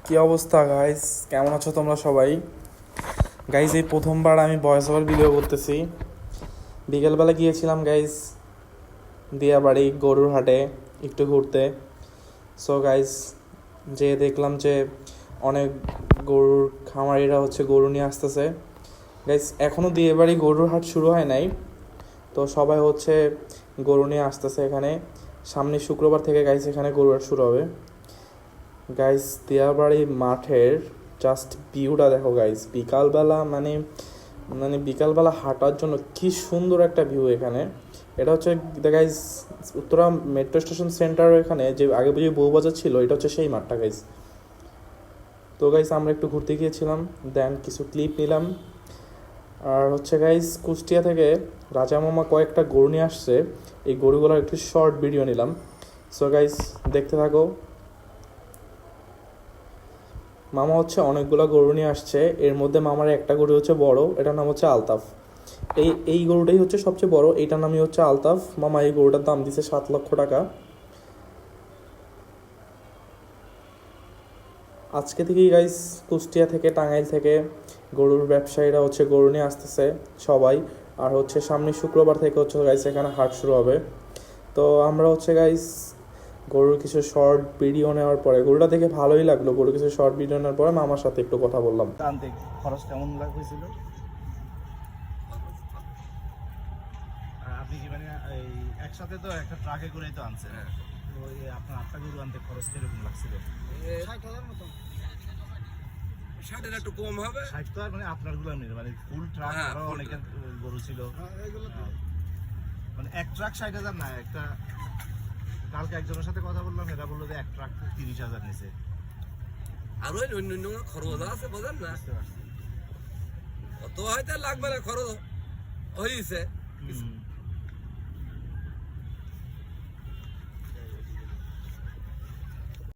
কি অবস্থা গাইস, কেমন আছো তোমরা সবাই? গাইস, এই প্রথমবার আমি ভয়েস ওভার ভিডিও করতেছি। বিকেলবেলা গিয়েছিলাম গাইস দিয়াবাড়ি গরুর হাটে একটু ঘুরতে। সো গাইস, যে দেখলাম যে অনেক গরুর খামারিরা গরু নিয়ে আসতেছে। গাইস, এখনও দিয়াবাড়ি গরুর হাট শুরু হয় নাই, তো সবাই গরু নিয়ে আসতেছে এখানে। সামনে শুক্রবার থেকে গাইস এখানে গরুর হাট শুরু হবে। গাইস, দিয়াবাড়ি মাঠের জাস্ট ভিউটা দেখো গাইস, বিকালবেলা মানে মানে বিকালবেলা হাঁটার জন্য কি সুন্দর একটা ভিউ এখানে। এটা guys Uttara metro station centre, এখানে যে আগে বুঝি বউবাজার ছিল, এটা সেই মাঠটা গাইস। তো গাইস, আমরা একটু ঘুরতে গিয়েছিলাম, দেন কিছু ক্লিপ নিলাম। আর গাইস, কুষ্টিয়া থেকে রাজা মামা কয়েকটা গরু নিয়ে আসছে, এই গরুগুলোর একটু শর্ট ভিডিও নিলাম। সো গাইস, দেখতে থাকো। মামা অনেকগুলো গরু নিয়ে আসছে, এর মধ্যে মামার একটা গরু বড়, এটার নাম আলতাফ। এই গরুটাই সবচেয়ে বড়, এইটার নামই আলতাফ। মামা এই গরুটার দাম দিছে 7 লক্ষ টাকা। আজকে থেকেই গাইস কুষ্টিয়া থেকে টাঙ্গাইল থেকে গরুর ব্যবসায়ীরা গরু নিয়ে আসতেছে সবাই। আর সামনে শুক্রবার থেকে গাইস এখানে হাট শুরু হবে। তো আমরা গাইস গরুর কিছু শর্ট ভিডিও নেওয়ার পরে, গরুটা দেখে ভালোই লাগলো, গরুর কিছু শর্ট ভিডিও নেওয়ার পরে মামার সাথে একটু কথা বললাম। আনতে খরচ কেমন লাগছিল? আপনি কি মানে এই একসাথে তো একটা ট্রাকে করেই তো আনছেন, তো আপনার 8টা গরু আনতে খরচ কিরকম লাগছিল? 60,000 মতো। 60 একটু কম হবে। 60 তো আর মানে আপনার গুলো মানে ফুল ট্রাক, আরো অনেকের গরু ছিল। মানে এক ট্রাক 60,000 না, একটা কালকে একজনের সাথে কথা বললাম, এরা বললো যে এক ট্রাক 30,000 নিছে। আর ওই অন্য খরচ আছে, বোঝেন না? অত হয়তো লাগবে না, খরচ হয়েছে।